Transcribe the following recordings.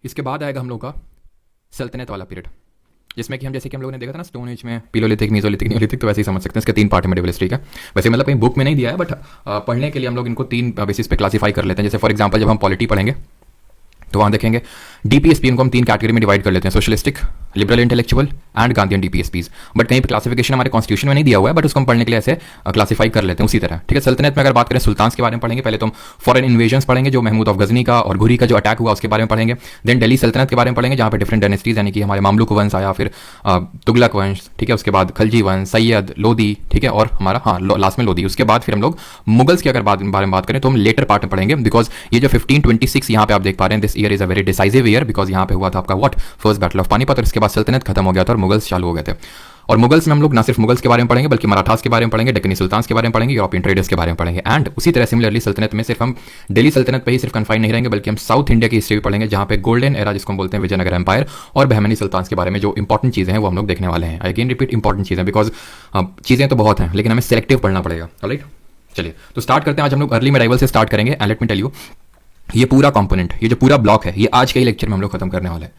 इसके बाद आएगा हम लोग का सल्तनत वाला पीरियड, जिसमें कि हम जैसे कि हम लोगों ने देखा था ना स्टोन एज में पिलोलिथिक, मेसोलिथिक, नियोलिथिक, तो वैसे ही समझ सकते हैं। इसके 3 पार्ट है मेडिवल हिस्ट्री का। वैसे मतलब कहीं बुक में नहीं दिया है, बट पढ़ने के लिए हम लोग इनको 3 बेसिस पे क्लासीफाई कर लेते हैं। जैसे फॉर एग्जांपल जब हम पॉलिटी पढ़ेंगे तो वहाँ देखेंगे डीपीएसपी, इनको हम 3 कैटेगरी में डिवाइड कर लेते हैं, socialistic, liberal intellectual and Gandhian DPSPs. But कहीं पे क्लासिफिकेशन हमारे कॉन्स्टिट्यूशन में नहीं दिया हुआ है, बट उसको हम पढ़ने के लिए ऐसे क्लासीफाई कर लेते हैं उसी तरह। ठीक है, सल्तनत में अगर बात करें सुल्तान के बारे में पढ़ेंगे। पहले तो हम फॉरेन इन्वेजन्स पढ़ेंगे, जो महमूद ऑफ गजनी का और घुरी का जो अटैक हुआ उसके बारे में पढ़ेंगे। देन दिल्ली सल्तनत के बारे में पढ़ेंगे, जहाँ पे डिफरेंट डायनेस्टीज यानी कि हमारे मामलुक वंश आया, फिर तुगलक वंश, ठीक है, उसके बाद खलजी वंश, सैयद, लोदी, ठीक है, और हमारा लास्ट में लोदी। उसके बाद फिर हम लोग मुगल्स की अगर बारे में बात करें तो हम लेटर पार्ट में पढ़ेंगे, बिकॉज ये जो 1526 यहाँ पे आप देख पा रहे हैं, this year is a very decisive year, because यहाँ पे हुआ था आपका what, first battle of Panipat, और इसके बाद सल्तनत खत्म हो गया था और मुगल्स चालू हो गए थे। और मुगल्स में हम लोग ना सिर्फ मुगल्स के बारे में पढ़ेंगे, बल्कि मराठास के बारे में पढ़ेंगे, डेक्कनी सुल्तान्स के बारे में पढ़ेंगे, यूरोपियन ट्रेडर्स के बारे में पढ़ेंगे। एंड उसी तरह सिमिलरली सल्तनत में सिर्फ हम दिल्ली सल्तनत पे ही सिर्फ कन्फाइन नहीं रहेंगे, बल्कि हम साउथ इंडिया की हिस्ट्री भी पढ़ेंगे, जहाँ पे गोल्डन एरा जिसको हम बोलते हैं विजयनगर एम्पायर और बहमनी सुल्तान्स के बारे में जो इंपॉर्टेंट चीज़ें हैं वो हम लोग देखने वाले हैं। अगेन रिपीट, इंपॉर्टेंट चीज़ें, बिकॉज चीज़ें तो बहुत हैं लेकिन हमें सेलेक्टिव पढ़ना पड़ेगा। राइट, चलिए तो स्टार्ट करते हैं। आज हम लोग अर्ली मेडाइवल से स्टार्ट करेंगे। And let me tell you, ये पूरा कंपोनेंट, ये जो पूरा ब्लॉक है, ये आज के ही लेक्चर में हम लोग खत्म करने वाले हैं।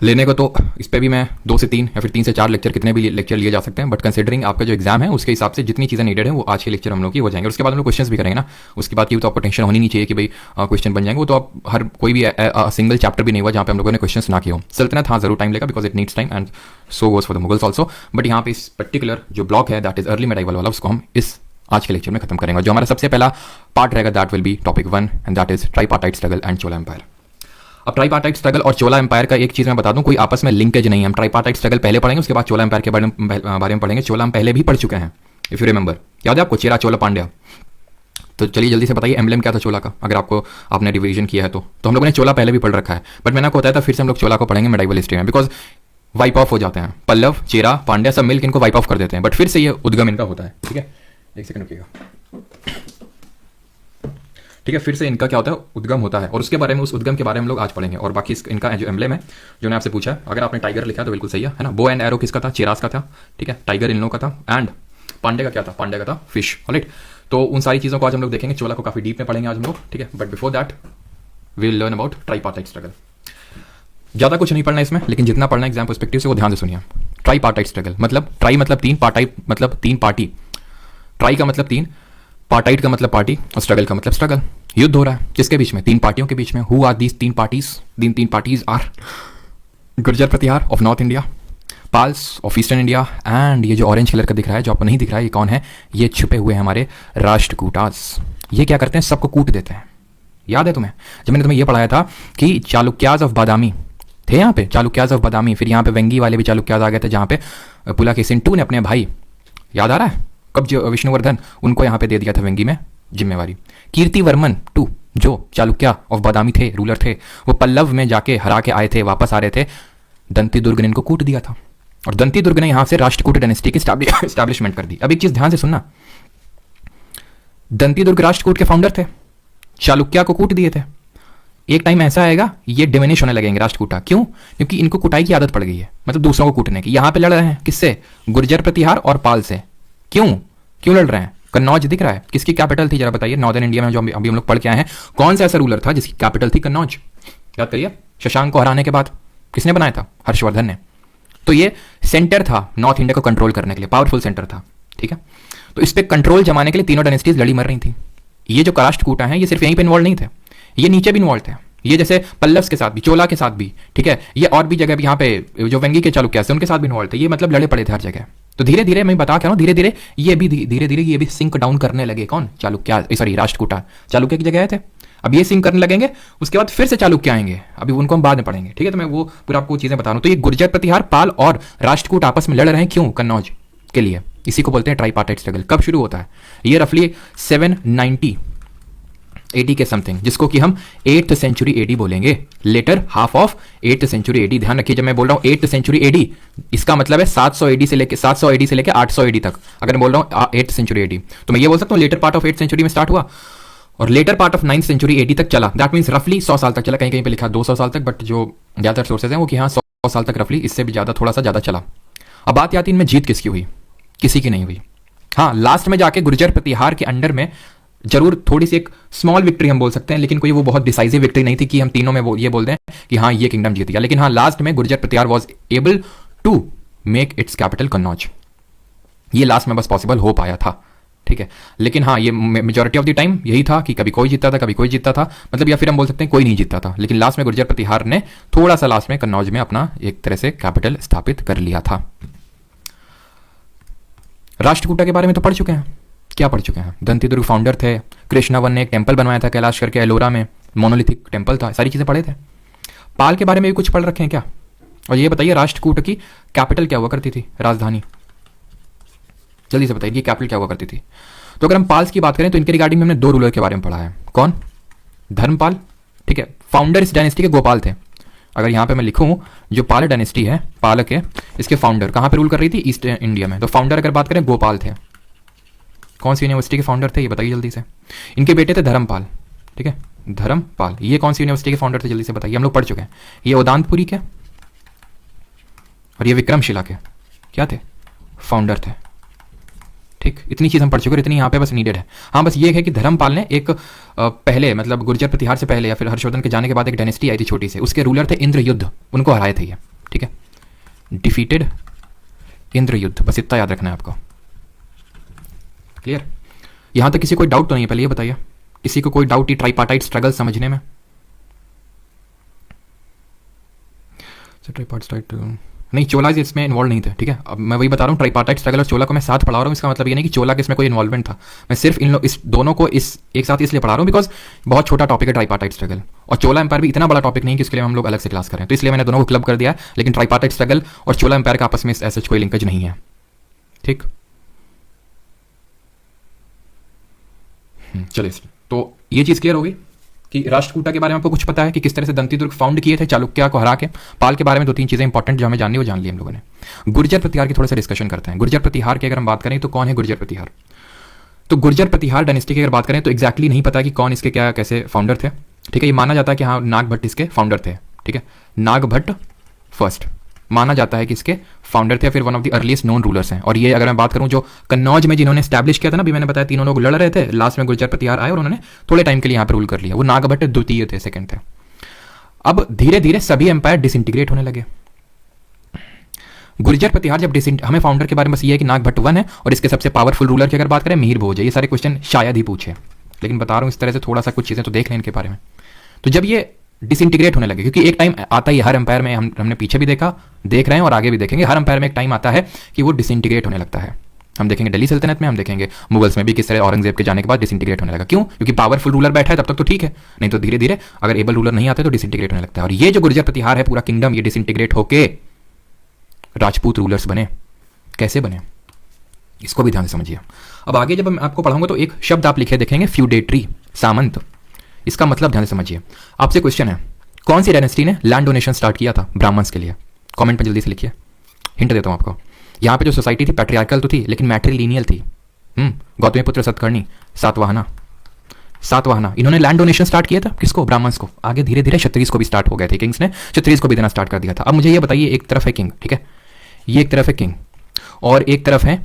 लेने को तो इस पे भी मैं 2 से 3 या फिर 3 से 4 लेक्चर, कितने भी लेक्चर लिए जा सकते हैं, बट कंसिडरिंग आपका जो एग्जाम है उसके हिसाब से जितनी चीज़ें नीडेड है वो आज के लेक्चर हम लोग की हो जाएंगे। उसके बाद हम लोग क्वेश्चंस भी करेंगे ना, उसके बाद की तो आपको टेंशन होनी नहीं चाहिए कि भाई क्वेश्चन बन जाएंगे। वो तो आप हर कोई भी सिंगल चैप्टर भी नहीं हुआ जहाँ पे हम लोगों ने क्वेश्चन ना किए हो। सल्तनत हाँ जरूर टाइम लेगा, because it needs time, and so goes for the Mughals also. But यहाँ पे इस पर्टिकुलर जो ब्लॉक है दैट इज अर्ली मेडाइवल वाला, उसको हम इस आज के लेक्चर में खत्म करेंगे। जो हमारा सबसे पहला पार्ट रहेगा that will be topic 1, and that is tripartite struggle and Chola empire. अब ट्राइपार्टाइट स्ट्रगल और चोला एम्पायर का एक चीज़ मैं बता दूं, कोई आपस में लिंकेज नहीं है। हम ट्राइपार्टाइट स्ट्रगल पहले पढ़ेंगे, उसके बाद चोला एम्पायर के बारे में पढ़ेंगे। चोला हम पहले भी पढ़ चुके हैं, इफ यू रिमेंबर, याद है आपको, चेरा चोला पांड्या। तो चलिए जल्दी से बताइए एम्बलेम क्या था चोला का, अगर आपने रिवीजन किया है तो हम लोगों ने चोला पहले भी पढ़ रखा है, बट मैंने आपको बताया था फिर से हम लोग चोला को पढ़ेंगे मेडाइवल हिस्ट्री में, बिकॉज वाइप ऑफ हो जाते हैं। पल्लव, चेरा, पांड्या सब मिलकर इनको वाइप ऑफ कर देते हैं, बट फिर से ये उद्गम इनका होता है। ठीक है, एक सेकंड रुकिएगा। ठीक है, फिर से इनका क्या होता है, उद्गम होता है, और उसके बारे में, उस उद्गम के बारे में हम लोग आज पढ़ेंगे। और बाकी इनका जो एम्बलेम है जो मैंने आपसे पूछा है, अगर आपने टाइगर लिखा तो बिल्कुल सही है ना। बो एंड एरो किसका था, चेरास का था। ठीक है, टाइगर इन लोगों का था, एंड पांडे का क्या था, पांडे का था फिश। राइट, तो उन सारी चीज़ों को आज हम लोग देखेंगे। चोला को काफी डीप में पढ़ेंगे आज हम लोग। ठीक है, but before that we will learn about tripartite struggle. ज़्यादा कुछ नहीं पढ़ना इसमें, लेकिन जितना पढ़ना एग्जाम पर्सपेक्टिव से वो ध्यान से सुनिए। ट्राइपार्टाइट स्ट्रगल मतलब, ट्राई मतलब 3, पार्टाइट मतलब 3 पार्टी, ट्राई का मतलब 3, पार्टाइट का मतलब पार्टी, और स्ट्रगल का मतलब स्ट्रगल। युद्ध हो रहा है किसके बीच में, 3 पार्टियों के बीच में। Who are these 3 parties? 3 parties are Gurjara Pratihara of North India, Palas of eastern India, and ये जो ऑरेंज कलर का दिख रहा है, जो आपको नहीं दिख रहा है, ये कौन है, ये छुपे हुए हमारे राष्ट्रकूटास। ये क्या करते हैं, सबको कूट देते हैं। याद है तुम्हें, जब मैंने तुम्हें ये पढ़ाया था कि चालुक्याज ऑफ बादामी थे यहाँ पे, चालुक्याज ऑफ बादामी, फिर यहाँ पे वेंगी वाले भी चालुक्याज आ गए थे, जहाँ पे पुलाकेशिन II ने अपने भाई, याद आ रहा है कब, जो विष्णुवर्धन, उनको यहाँ पे दे दिया था वेंगी में जिम्मेवारी। कीर्तिवर्मन II जो चालुक्या ऑफ बादामी थे, रूलर थे, वो पल्लव में जाके हरा के आए थे, वापस आ रहे थे, दंती दुर्ग ने इनको कूट दिया था, और दंती दुर्ग ने यहाँ से राष्ट्रकूट डायनेस्टी की स्टैब्लिशमेंट कर दी। अब एक चीज ध्यान से सुनना, दंती दुर्ग राष्ट्रकूट के फाउंडर थे, चालुक्या को कूट दिए थे। एक टाइम ऐसा आएगा ये डिमिनिश होने लगेंगे राष्ट्रकूटा। क्यों? क्योंकि इनको कुटाई की आदत पड़ गई है, मतलब दूसरों को कूटने की। यहाँ पे लड़ रहे हैं किससे, गुर्जर प्रतिहार और पाल से। क्यों लड़ रहे हैं? कन्नौज दिख रहा है, किसकी कैपिटल थी जरा बताइए, नॉर्दर्न इंडिया में जो अभी हम लोग पढ़ के आए हैं, कौन सा ऐसा रूलर था जिसकी कैपिटल थी कन्नौज? याद करिए, शशांक को हराने के बाद किसने बनाया था, हर्षवर्धन ने। तो ये सेंटर था नॉर्थ इंडिया को कंट्रोल करने के लिए, पावरफुल सेंटर था। ठीक है, तो इस पे कंट्रोल जमाने के लिए तीनों डायनेस्टीज लड़ी मर रही थी। ये जो राष्ट्रकूटा है ये सिर्फ यहीं पे इन्वॉल्व नहीं थे, ये नीचे भी इन्वॉल्व थे। ये जैसे पल्लव्स के साथ भी, चोला के साथ भी, ठीक है, ये और भी जगह भी, यहाँ पे जो वेंगी के चालुक्य थे उनके साथ भी इन्वॉल्व थे। ये मतलब लड़े पड़े थे हर जगह। तो धीरे धीरे मैं बता क्या हूँ, धीरे धीरे ये भी सिंक डाउन करने लगे। कौन? चालुक्य, सॉरी राष्ट्रकूटा। चालुक्य की जगह आए थे, अब ये सिंक करने लगेंगे, उसके बाद फिर से चालुक्य आएंगे, अभी उनको हम बाद में पढ़ेंगे। ठीक है, तो मैं वो पूरा आपको चीजें बता रहा हूँ। तो ये गुर्जर प्रतिहार, पाल और राष्ट्रकूट आपस में लड़ रहे हैं, क्यों? कन्नौज के लिए। इसी को बोलते हैं ट्राइपार्टाइट स्ट्रगल। कब शुरू होता है ये? रफली 790 AD के समथिंग, जिसको कि हम 8th सेंचुरी AD बोलेंगे, later half of 8th century AD। ध्यान रखिए, जब मैं बोल रहा हूँ 8th सेंचुरी AD, इसका मतलब है 700 AD से लेके 800 AD तक। अगर मैं बोल रहा हूँ 8th सेंचुरी AD, तो मैं ये बोल सकता हूँ later part of 8th century में स्टार्ट हुआ और later part of 9th century AD तक चला। दैट मीन्स रफली 100 साल तक चला। कहीं कहीं पे लिखा 200 साल तक, बट जो ज़्यादातर सोर्सेज हैं वो कि हाँ 100 साल तक रफली, इससे भी ज़्यादा, थोड़ा सा ज़्यादा चला। अब बात आती है इनमें जीत किसकी हुई? किसी की नहीं हुई। हाँ, लास्ट में जाके गुर्जर प्रतिहार के अंडर में जरूर थोड़ी सी एक स्मॉल विक्ट्री हम बोल सकते हैं, लेकिन कोई वो बहुत डिसाइसिव विक्ट्री नहीं थी कि हम तीनों में ये बोल दें कि हाँ ये किंगडम जीत गया। लेकिन हाँ लास्ट में Gurjara Pratihara was able to make its capital Kannauj, ये लास्ट में बस पॉसिबल हो पाया था, ठीक है। लेकिन हाँ ये मेजोरिटी ऑफ द टाइम यही था कि कभी कोई जीतता था कभी कोई जीतता था, मतलब या फिर हम बोल सकते हैं कोई नहीं जीतता था। लेकिन लास्ट में गुर्जर प्रतिहार ने थोड़ा सा लास्ट में कन्नौज में अपना एक तरह से कैपिटल स्थापित कर लिया था। राष्ट्रकूटा के बारे में तो पढ़ चुके हैं, क्या पढ़ चुके हैं? दंती दुर्ग फाउंडर थे, कृष्णावन ने एक टेम्पल बनवाया था कैलाश करके एलोरा में, मोनोलिथिक टेम्पल था, सारी चीजें पढ़े थे। पाल के बारे में भी कुछ पढ़ रखे हैं क्या? और ये बताइए राष्ट्रकूट की कैपिटल क्या हुआ करती थी, राजधानी, जल्दी से बताइए कि कैपिटल क्या हुआ करती थी। तो अगर हम पाल्स की बात करें तो इनके रिगार्डिंग में हमने दो रूलर के बारे में पढ़ा है। कौन? धर्मपाल, ठीक है। फाउंडर इस डायनेस्टी के गोपाल थे। अगर यहाँ पे मैं लिखूं जो पाल डायनेस्टी है, पालक है, इसके फाउंडर कहाँ पे रूल कर रही थी? ईस्ट इंडिया में। तो फाउंडर अगर बात करें गोपाल थे। कौन सी यूनिवर्सिटी के फाउंडर थे ये बताइए जल्दी से। इनके बेटे थे धर्मपाल, ठीक है, धर्मपाल। ये कौन सी यूनिवर्सिटी के फाउंडर थे जल्दी से बताइए, हम लोग पढ़ चुके हैं। ये उदानपुरी के और ये विक्रमशिला के क्या थे? फाउंडर थे, ठीक। इतनी चीज हम पढ़ चुके हैं, इतनी यहाँ पे बस नीडेड है। हाँ बस ये है कि धर्मपाल ने एक पहले मतलब गुर्जर प्रतिहार से पहले या फिर हर्षवर्धन के जाने के बाद एक डायनेस्टी आई थी छोटी से, उसके रूलर थे इंद्रयुद्ध, उनको हराए थे ये, ठीक है। डिफीटेड इंद्रयुद्ध, बस इतना याद रखना है आपको, क्लियर। यहां तक किसी कोई डाउट तो नहीं है? पहले ये बताइए किसी को कोई डाउट ही ट्राइपार्टाइट स्ट्रगल समझने में? ट्राइपार्टाइट नहीं, चोला इसमें इन्वॉल्व नहीं थे, ठीक है। अब मैं वही बता रहा हूँ, ट्राइपार्टाइट स्ट्रगल और चोला को मैं साथ पढ़ा रहा हूँ। इसका मतलब ये नहीं कि चोला के इसमें कोई इन्वॉल्वमेंट था, मैं सिर्फ इस दोनों को एक साथ इसलिए पढ़ा रहा हूँ बिकॉज बहुत छोटा टॉपिक है ट्राइपार्टाइट स्ट्रगल, और चोला एम्पायर भी इतना बड़ा टॉपिक नहीं कि इसके लिए हम लोग अलग से क्लास करें, तो इसलिए मैंने दोनों को क्लब कर दिया है। लेकिन ट्राइपार्टाइट स्ट्रगल और चोला एम्पायर का आपस में ऐसा कोई लिंकेज नहीं है, ठीक। चलिए, तो ये चीज क्लियर होगी कि राष्ट्रकूटा के बारे में आपको कुछ पता है कि किस तरह से दंती दुर्ग फाउंड किए थे चालुक्य को हरा के। पाल के बारे में दो तीन चीजें इंपॉर्टेंट जो हमें जाननी वो जान ली हम लोगों ने। गुर्जर प्रतिहार की थोड़ा सा डिस्कशन करते हैं। गुर्जर प्रतिहार की अगर हम बात करें तो कौन है गुर्जर प्रतिहार? तो गुर्जर प्रतिहार डायनेस्टी की अगर बात करें तो एक्जैक्टली नहीं पता कि कौन इसके क्या कैसे फाउंडर थे, ठीक है। ये माना जाता है कि हाँ नाग भट्ट इसके फाउंडर थे, ठीक है। नाग भट्ट फर्स्ट माना जाता है कि इसके फाउंडर थे, फिर one of the earliest known rulers हैं। और ये अगर मैं बात करूं जो कन्नौज में जिन्होंने स्टैब्लिश किया था ना, अभी मैंने बताया तीनों लोग लड़ रहे थे, लास्ट में गुर्जर प्रतिहार आए और उन्होंने थोड़े टाइम के लिए यहाँ पर रूल कर लिया। वो नागभट्ट द्वितीय थे, सेकंड थे। अब धीरे धीरे सभी एम्पायर डिसइंटीग्रेट होने लगे। गुर्जर प्रतिहार जब हमें फाउंडर के बारे में बस ये है कि नागभट्ट वन है, और इसके सबसे पावरफुल रूलर की अगर बात करें मिहिर भोज है। ये सारे क्वेश्चन शायद ही पूछे, लेकिन बता रहा हूं इस तरह से थोड़ा सा कुछ चीजें तो देख लें इनके बारे में। तो जब ये डिसइंटीग्रेट होने लगे, क्योंकि एक टाइम आता ही हर एम्पायर में, हमने पीछे भी देखा, देख रहे हैं और आगे भी देखेंगे, हर एम्पायर में एक टाइम आता है कि वो डिसइंटीग्रेट होने लगता है। हम देखेंगे दिल्ली सल्तनत में, हम देखेंगे मुगल्स में भी किस तरह औरंगजेब के जाने के बाद डिसइंटीग्रेट होने लगा। क्यों? क्योंकि पावरफुल रूलर बैठा है तब तक तो ठीक है, नहीं तो धीरे धीरे अगर एबल रूलर नहीं आते तो डिसइंटीग्रेट होने लगता है। और ये जो गुर्जर प्रतिहार है पूरा किंगडम, ये डिसइंटीग्रेट होके राजपूत रूलर्स बने। कैसे बने इसको भी ध्यान से समझिए। अब आगे जब मैं आपको पढ़ाऊंगा तो एक शब्द आप लिखे देखेंगे, फ्यूडेटरी, सामंत। इसका मतलब ध्यान से समझिए। आपसे क्वेश्चन है, कौन सी डायनेस्टी ने लैंड डोनेशन स्टार्ट किया था ब्राह्मण्स के लिए? कमेंट में जल्दी से लिखिए, हिंट देता हूं आपको। यहां पे जो सोसाइटी थी पैट्रियार्कल तो थी, लेकिन मैट्रिलीनियल थी। गौतमीपुत्र सतकर्णी, सातवाहना, इन्होंने लैंड डोनेशन स्टार्ट किया था किसको? ब्राह्मण्स को। आगे धीरे धीरे क्षत्रियस को भी स्टार्ट हो गए थे, किंग्स ने क्षत्रियस को भी देना स्टार्ट कर दिया था। अब मुझे ये बताइए, एक तरफ है किंग, ठीक है, ये एक तरफ है किंग, और एक तरफ है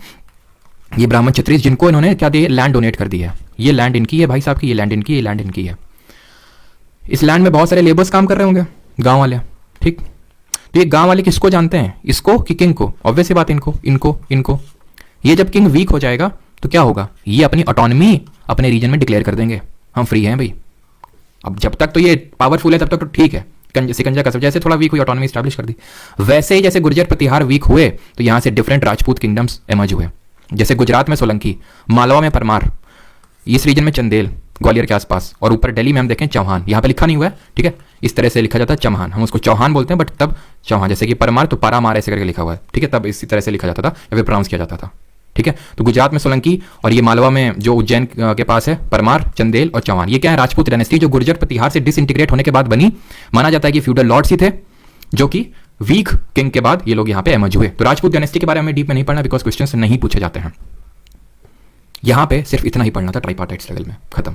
ये ब्राह्मण क्षत्रिय, जिनको इन्होंने क्या दिया? लैंड डोनेट कर दिया है। ये लैंड इनकी है भाई साहब की, ये लैंड इनकी, ये लैंड इनकी है। इस लैंड में बहुत सारे लेबर्स काम कर रहे होंगे, गांव वाले, ठीक। तो ये गांव वाले किसको जानते हैं? इसको कि किंग को? ऑब्वियस सी बात, इनको। ये जब किंग वीक हो जाएगा तो क्या होगा? ये अपनी ऑटोनॉमी अपने रीजन में डिक्लेयर कर देंगे, हम फ्री हैं भाई। अब जब तक तो ये पावरफुल है तब तक तो ठीक है, सिकंजा कसब जैसे थोड़ा वीक हुई ऑटोनॉमी स्टैब्लिश कर दी। वैसे ही जैसे गुर्जर प्रतिहार वीक हुए तो यहां से डिफरेंट राजपूत किंगडम्स इमर्ज हुए। जैसे गुजरात में सोलंकी, मालवा में परमार, इस रीजन में चंदेल ग्वालियर के आसपास, और ऊपर दिल्ली में हम देखें चौहान। यहाँ पे लिखा नहीं हुआ है, ठीक है, इस तरह से लिखा जाता है चौहान, हम उसको चौहान बोलते हैं, बट तब चौहान, जैसे कि परमार तो पारामार ऐसे करके लिखा हुआ है, ठीक है, तब इसी तरह से लिखा जाता था या फिर प्रोनाउंस किया जाता था, ठीक है। तो गुजरात में सोलंकी और ये मालवा में जो उज्जैन के पास है परमार, चंदेल और चौहान, ये क्या है? राजपूत डायनेस्टी जो गुर्जर प्रतिहार से डिसइंटीग्रेट होने के बाद बनी। माना जाता है कि फ्यूडल लॉर्ड्स ही थे जो कि वीक किंग के बाद ये लोग यहाँ पे इमर्ज हुए। तो राजपूत डायनेस्टी के बारे में डीप में नहीं पढ़ना बिकॉज क्वेश्चन नहीं पूछे जाते हैं। यहां पे सिर्फ इतना ही पढ़ना था ट्राइपार्टाइट स्ट्रगल में, खत्म।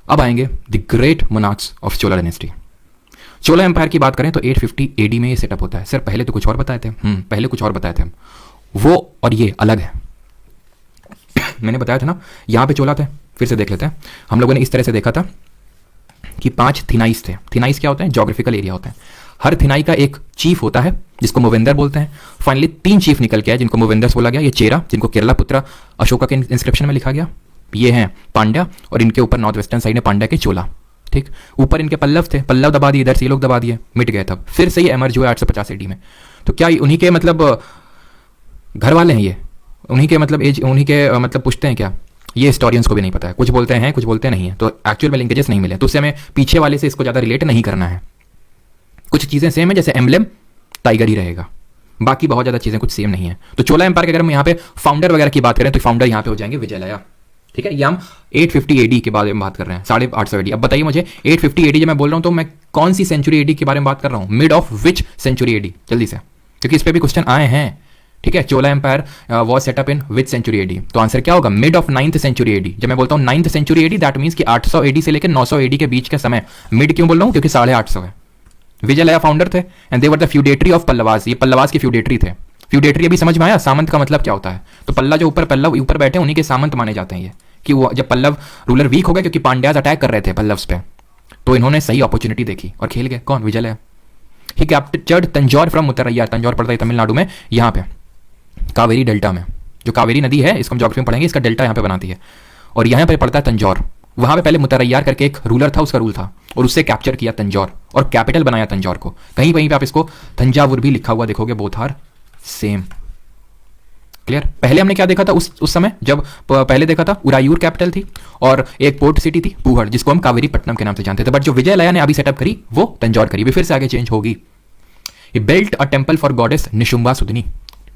अब आएंगे the great monarchs of Chola dynasty. Chola empire की बात करें तो 850 एडी में ये सेटअप होता है। सर पहले तो कुछ और बताए थे, पहले कुछ और बताए थे, वो और ये अलग है। मैंने बताया था ना, यहां पे चोला थे, फिर से देख लेते हैं। हम लोगों ने इस तरह से देखा था कि 5 थिनाइस थे। थिनाइस क्या होते हैं? ज्योग्राफिकल एरिया होते हैं। हर थिनाई का एक चीफ होता है जिसको मोवेंदर बोलते हैं। फाइनली 3 चीफ निकल के आए जिनको मोवेंदर्स बोला गया। ये चेरा जिनको केरला पुत्र अशोका के इंस्क्रिप्शन में लिखा गया, ये हैं पांड्या, और इनके ऊपर नॉर्थ वेस्टर्न साइड में पांड्या के चोला। ठीक, ऊपर इनके पल्लव थे, पल्लव दबा दिए, इधर से ये लोग दबा दिए, मिट गए। तब फिर से ये एमर्ज हुआ 850 AD में। तो क्या उन्हीं के मतलब घर वाले हैं ये? उन्हीं के मतलब एज, उन्हीं के मतलब पूछते हैं क्या? ये हिस्टोरियंस को भी नहीं पता है। कुछ बोलते हैं, कुछ बोलते नहीं है। तो एक्चुअल में लिंकेजेस नहीं मिले, तो उससे हमें पीछे वाले से इसको ज़्यादा रिलेट नहीं करना है। कुछ चीज़ें सेम है, जैसे एम्बलेम टाइगर ही रहेगा, बाकी बहुत ज़्यादा चीज़ें कुछ सेम नहीं है। तो चोला एम्पायर के अगर हम यहाँ पे फाउंडर वगैरह की बात करें तो फाउंडर यहाँ पे हो जाएंगे विजयलया। ठीक है, ये हम 850 AD के बारे में बात कर रहे हैं, 850 AD। अब बताइए मुझे 850 AD जब मैं बोल रहा हूँ तो मैं कौन सी सेंचुरी AD के बारे में बात कर रहा हूँ? Mid of which century AD? जल्दी से, क्योंकि इस पर भी क्वेश्चन आए हैं। ठीक है, Chola empire was set up in which century AD? तो आंसर क्या होगा? Mid of 9th century AD। जब मैं बोलता हूँ 9th century AD, that means कि 800 AD से लेकर 900 AD के बीच का समय। मिड क्यों बोल रहा हूँ? क्योंकि 850 है। विजयलया फाउंडर थे and they were the feudatory of Pallavas. ये पल्लवास के फ्यूडेटरी थे। फ्यूडेटरी अभी समझ में आया? सामंत का मतलब क्या होता है? तो पल्ला जो ऊपर पल्लव ऊपर बैठे उन्हीं के सामंत माने जाते हैं ये, कि वो जब पल्लव रूलर वीक हो गए क्योंकि पांड्याज अटैक कर रहे थे पल्लव्स पे, तो इन्होंने सही अपॉर्चुनिटी देखी और खेल गए। कौन? विजयलया। ही कैप्चर्ड तंजौर फ्रॉम मुत्तरैयार। तंजौर पड़ता है तमिलनाडु में, यहाँ पे कावेरी डेल्टा में। जो कावेरी नदी है, इसको हम ज्योग्राफी में पढ़ेंगे, इसका डेल्टा यहाँ पे बनाती है, और यहाँ पे पड़ता है तंजौर। वहां पे पहले मुत्तरैयार करके एक रूलर था, उसका रूल था, और उससे कैप्चर किया तंजौर और कैपिटल बनाया तंजौर को। कहीं कहीं पे आप इसको तंजावुर भी लिखा हुआ देखोगे, बोथ आर सेम। क्लियर? पहले हमने क्या देखा था उस समय जब पहले देखा था? उरायूर कैपिटल थी और एक पोर्ट सिटी थी पूहड़, जिसको हम कावेरी पट्टनम के नाम से जानते थे। बट जो विजयलया ने अभी सेटअप करी वो तंजौर करी, भी फिर से आगे चेंज होगी। He built a temple for goddess Nishumbha Sudani.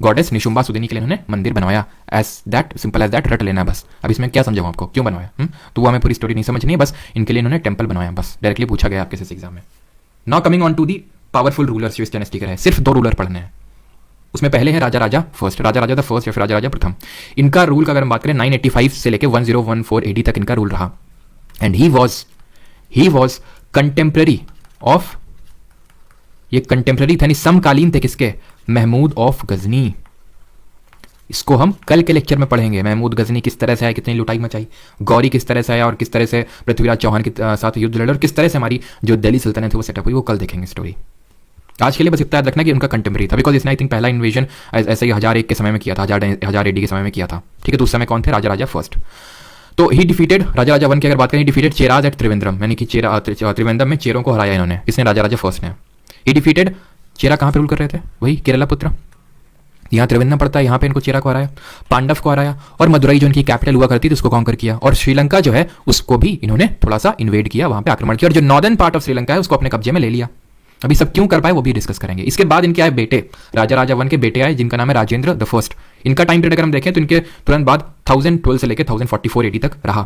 Goddess Nishumbha Sudani के लिए इन्होंने मंदिर बनवाया। As that, simple as that, रट लेना बस। अब इसमें क्या समझाऊं आपको क्यों बनवाया? तो वो हमें पूरी स्टोरी नहीं समझनी है, बस इनके लिए इन्होंने टेंपल बनवाया, बस डायरेक्टली पूछा गया आपके एग्जाम में। Now coming on to the powerful rulers जो इस डायनेस्टी के रहे। सिर्फ 2 रूलर पढ़ने हैं। उसमें पहले है Raja Raja first, Raja Raja the first या फिर राजा राजा प्रथम। इनका रूल का अगर हम बात करें 985 से लेकर 1014 AD तक इनका रूल रहा। And he was contemporary of, ये कंटेम्प्रेरी थे, समकालीन थे किसके? महमूद ऑफ गजनी। इसको हम कल के लेक्चर में पढ़ेंगे। महमूद गजनी किस तरह से आया, कितनी लुटाई मचाई, गौरी किस तरह से आया और किस तरह से पृथ्वीराज चौहान के साथ युद्ध लड़ा और किस तरह से हमारी जो दिल्ली सल्तनत है वो सेटअप हुई, वो कल देखेंगे स्टोरी। आज के लिए बस इतना याद रखना कि उनका कंटेम्प्रेरी था, बिकॉज इसने आई थिंक पहला इन्वेजन ऐसे ही 1001 के समय में किया था, 1000 AD के समय में किया था। ठीक है, तो उस समय कौन थे? राजा राजा फर्स्ट। तो ही डिफीटेड, राजा राजा 1 की अगर बात करें, डिफीटेड चेराज एट त्रिवेंद्रम, यानी कि त्रिवेंद्रम में चेरों को हराया इन्होंने। किसने? राजा राजा फर्स्ट ने। ही डिफीटेड, चेरा कहाँ पे रूल कर रहे थे? वही केरला पुत्र, यहाँ त्रिवेंद्रम पड़ता है, यहाँ पे इनको चेरा को हराया, पांडव को हराया, और मदुरई जो इनकी कैपिटल हुआ करती थी उसको कॉन्कर किया, और श्रीलंका जो है उसको भी इन्होंने थोड़ा सा इन्वेड किया, वहां पे आक्रमण किया, और जो नॉर्दर्न पार्ट ऑफ श्रीलंका है उसको अपने कब्जे में ले लिया। अभी सब क्यों कर पाए वो भी डिस्कस करेंगे। इसके बाद इनके आए बेटे, राजा राजा 1 के बेटे आए जिनका नाम है राजेंद्र द फर्स्ट। इनका टाइम पीरियड अगर हम देखें तो इनके तुरंत बाद 1012 से लेकर 1044 AD तक रहा।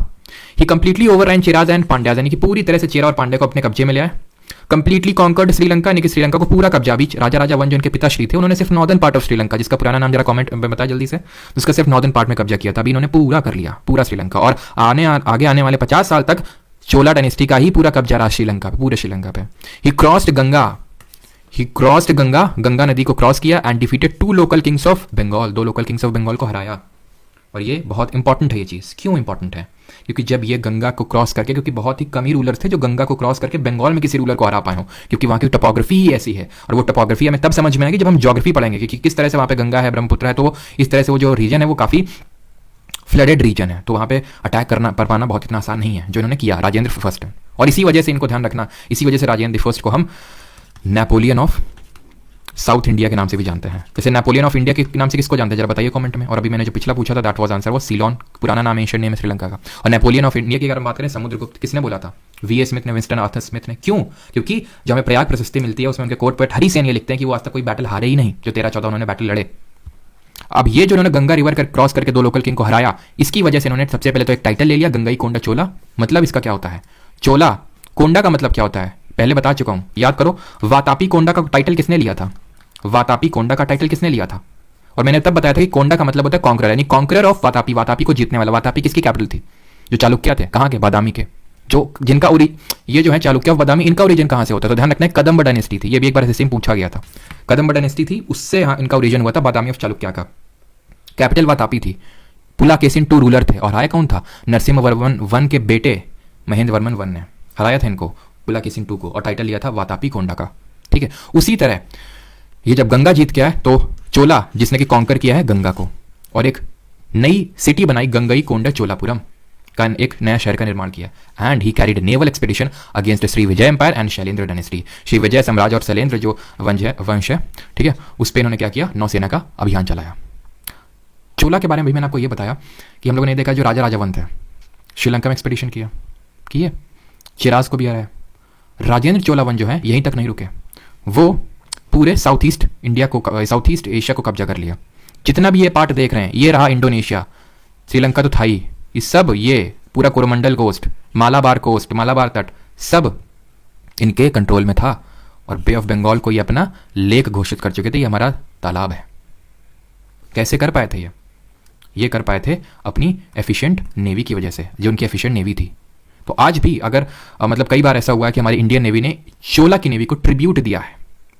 ही कंप्लीटली ओवरराइन चेराज एंड पांड्याज, यानी कि पूरी तरह से चेरा और पांड्या को अपने कब्जे में ले आए। कंप्लीटली कॉन्कर्ड श्रीलंका, यानी कि श्रीलंका को पूरा कब्जा। बीच राजा राजा 1 जो इनके पिताश्री थे उन्होंने सिर्फ नॉर्दर्न पार्ट ऑफ श्रीलंका, जिसका पुराना नाम जरा कमेंट में बताया जल्दी से, उसका सिर्फ नॉर्दर्न पार्ट में कब्जा किया था। अभी इन्होंने पूरा कर लिया, पूरा श्रीलंका, और आगे आने वाले 50 साल तक चोला डायनेस्टी का ही पूरा कब्जा रहा श्रीलंका पे, पूरे श्रीलंका पे। ही क्रॉस्ड गंगा नदी को क्रॉस किया and defeated 2 local kings of Bengal, 2 local kings of Bengal को हराया। और ये बहुत इंपॉर्टेंट है ये चीज़। क्यों इंपॉर्टेंट है? क्योंकि जब ये गंगा को क्रॉस करके, क्योंकि बहुत ही कम ही रूलर थे जो गंगा को क्रॉस करके बंगाल में किसी रूलर को हरा पाए हो, क्योंकि वहाँ की टोपोग्राफी ही ऐसी है। और वो टोपोग्राफी हमें तब समझ में आएगी जब हम ज्योग्राफी पढ़ेंगे कि किस तरह से वहाँ पे गंगा है, ब्रह्मपुत्र है, तो इस तरह से वो जो रीजन है वो काफ़ी फ्लडेड रीजन है, तो वहाँ पे अटैक करना पर पाना बहुत इतना आसान नहीं है, जो इन्होंने किया राजेंद्र फर्स्ट। और इसी वजह से इनको ध्यान रखना, इसी वजह से राजेंद्र फर्स्ट को हम नेपोलियन ऑफ साउथ इंडिया के नाम से भी जानते हैं। जैसे नेपोलियन ऑफ इंडिया के नाम से किसको जानते हैं जरा बताइए कमेंट में। और अभी मैंने जो पिछला पूछा था दैट वाज आंसर वो सीलोन, पुराना नाम एशियन नेम है श्रीलंका का। और नेपोलियन ऑफ इंडिया की अगर हम बात करें, समुद्रगुप्त किसने बोला था? वी ए स्मिथ ने, विंस्टन आर्थर स्मिथ ने। क्यों? क्योंकि जो हमें प्रयाग प्रशस्ति मिलती है उसमें उनके कोर्ट पोएट हरिसेन ये लिखते हैं कि वो आज तक कोई बैटल हारे ही नहीं, जो 13-14 उन्होंने बैटल लड़े। अब ये जो उन्होंने गंगा रिवर क्रॉस करके 2 लोकल किंग को हराया, इसकी वजह से इन्होंने सबसे पहले तो एक टाइटल ले लिया, गंगाई कोंडा चोला। मतलब इसका क्या होता है? चोला कोंडा का मतलब क्या होता है पहले बता चुका हूं, याद करो। वातापी कोंडा का टाइटल किसने लिया था? वातापी कोंडा का टाइटल किसने लिया था? और मैंने तब बताया था कि कोंडा का मतलब होता है कॉन्करर, यानी कॉन्करर ऑफ वातापी, वातापी को जीतने वाला। वातापी किसकी कैपिटल थी? जो चालुक्य थे, कहाँ के? बादामी के। जो जिनका ये जो है चालुक्य ऑफ बादामी, इनका ओरिजिन कहाँ से होता है? तो ध्यान रखना है कदम्ब डायनेस्टी थी, ये भी एक बार ऐसे सेम पूछा गया था। कदम्ब डायनेस्टी थी, उससे इनका ओरिजिन हुआ था बादामी ऑफ चालुक्य का। कैपिटल वातापी थी, पुलाकेशिन टू रूलर थे और हराया कौन था? नरसिम्हा वर्मन वन के बेटे महेंद्र वर्मन वन ने हराया था इनको, पुलाकेशिन टू को, और टाइटल लिया था वातापी कोंडा का। ठीक है, उसी तरह ये जब गंगा जीत के आए तो चोला जिसने कि कॉन्कर किया है गंगा को और एक नई सिटी बनाई गंगई कोंडा चोलापुरम का, एक नया शहर का निर्माण किया। And he carried naval expedition against Shri Vijay empire and Shailendra dynasty. Shri Vijay साम्राज्य और शैलेंद्र जो वंश है, ठीक है, उस पर इन्होंने क्या किया? नौसेना का अभियान चलाया। चोला के बारे में भी मैंने आपको ये बताया कि हम लोगों ने देखा जो राजा राजावंत है, श्रीलंका में एक्सपीडिशन किए, चिराज को भी हराया। राजेंद्र चोलावन जो है यहीं तक नहीं रुके, वो पूरे साउथ ईस्ट इंडिया को, साउथ ईस्ट एशिया को कब्जा कर लिया। जितना भी ये पार्ट देख रहे हैं, ये रहा इंडोनेशिया, श्रीलंका तो था ही, ये सब, ये पूरा कोरोमंडल कोस्ट, मालाबार तट, सब इनके कंट्रोल में था। और बे ऑफ बंगाल को ये अपना लेक घोषित कर चुके थे, ये हमारा तालाब है। कैसे कर पाए थे ये कर पाए थे अपनी एफिशिएंट नेवी की वजह से, जो उनकी एफिशिएंट नेवी थी। तो आज भी अगर मतलब कई बार ऐसा हुआ है कि हमारी इंडियन नेवी ने चोला की नेवी को ट्रिब्यूट दिया है,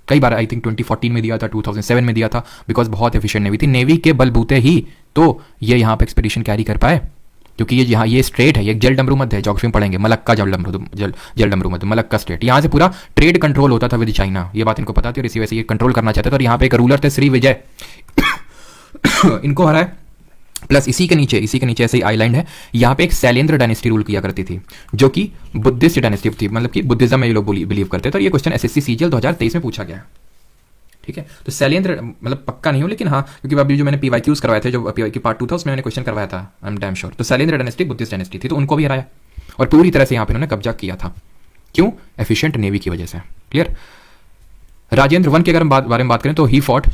कई बार, आई थिंक 2014 में दिया था, 2007 में दिया था, बिकॉज बहुत एफिशिएंट नेवी थी। नेवी के बलबूते ही तो ये यहाँ पे एक्सपीडिशन कैरी कर पाए, क्योंकि ये यहाँ ये स्ट्रेट है, ये जल डमरू मध्य है, ज्योग्राफी में पढ़ेंगे, मलक्का जल डमरू मध्य, मलक्का स्टेट, यहाँ से पूरा ट्रेड कंट्रोल होता था विद चाइना, ये बात इनको पता थी और इसी वजह से ये कंट्रोल करना चाहते थे। और यहाँ पे एक रूलर थे श्री विजय इनको हराए। प्लस इसी के नीचे ऐसे ही आइलैंड है, यहाँ पे एक शैलेंद्र डायनेस्टी रूल किया करती थी, जो कि बुद्धिस्ट डायनेस्टी थी, मतलब कि बुद्धिज्म में ये लोग बिलीव करते थे। और ये क्वेश्चन एसएससी सीजीएल 2023 में पूछा गया है। ठीक है, तो शैलेंद्र, मतलब पक्का नहीं हो लेकिन हाँ, क्योंकि अभी जो मैंने पीवाईक्यूज करवाए थे, जो पीवाईक्यू पार्ट 2 था, उसमें मैंने क्वेश्चन करवाया था, आई एम डैम श्योर। तो शैलेंद्र डायनेस्टी बुद्धिस्ट डायनेस्टी थी, तो उनको भी हराया और पूरी तरह से यहाँ पे इन्होंने कब्जा किया था। क्यों? एफिशिएंट नेवी की वजह से। क्लियर? राजेंद्र वन के अगर हम बारे में बात करें तो ही फॉट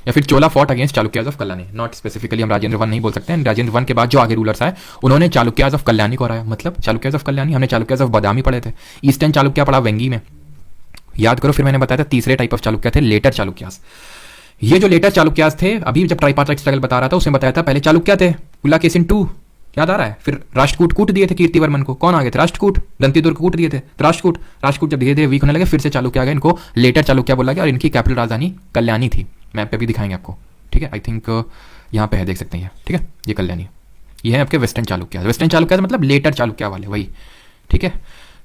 या फिर Chola fought against Chalukyas of Kalyani, not specifically हम राजेंद्र वन नहीं बोल सकते हैं। राजेंद्र वन के बाद जो आगे रूलर्स आए उन्होंने चालुक्याज ऑफ कल्याणी को हराया। मतलब चालुक्याज ऑफ कल्याणी, हमने चालुक्याज ऑफ बादामी पढ़े थे, ईस्टर्न चालुक्या पढ़ा वेंगी में, याद करो। फिर मैंने बताया था तीसरे टाइप ऑफ चालुक्या थे लेटर चालुक्यास। ये जो लेटर चालुक्यास थे, अभी जब ट्राइपार्टाइट स्ट्रगल बता रहा था उसमें बताया था पहले चालुक्या थे, पुलाकेशिन टू, याद आ रहा है, फिर राष्ट्रकूट कूट दिए थे कीर्तिवर्मन को, कौन आ गए थे? राष्ट्रकूट, दंतीदुर्ग कूट दिए थे, तो राष्ट्रकूट जब धीरे धीरे वीक होने लगे, फिर से चालुक्या आ गए, इनको लेटर चालुक्या बोला गया और इनकी कैपिटल राजधानी कल्याणी थी। मैप पे भी दिखाएंगे आपको, ठीक है, आई थिंक यहाँ पे है, देख सकते हैं, ठीक है, ये कल्याणी, ये है आपके वेस्टर्न चालुक्या मतलब लेटर चालुक्या वाले वही, ठीक है।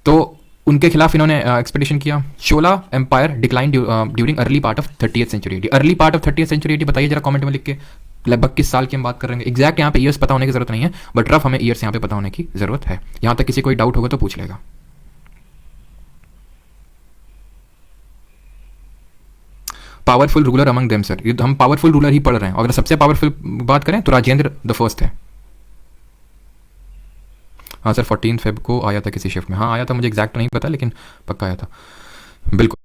तो उनके खिलाफ इन्होंने एक्सपेडिशन किया। Chola empire decline during early part of 30th century. Early part of 30th century बताइए जरा कमेंट में लिख के, लगभग किस साल की हम बात कर रहे हैं। एग्जैक्ट यहाँ पे ईयर्स पता होने की जरूरत नहीं है, बट रफ हमें ईयर्स यहाँ पे पता होने की जरूरत है। यहाँ तक किसी कोई डाउट होगा तो पूछ लेगा। Powerful ruler among them sir, हम पावरफुल रूलर ही पढ़ रहे हैं। अगर सबसे पावरफुल बात करें तो राजेंद्र द फर्स्ट है। हाँ सर, 14 फेब को आया था किसी शिफ्ट में, हाँ आया था, मुझे एग्जैक्ट नहीं पता लेकिन पक्का आया था, बिल्कुल।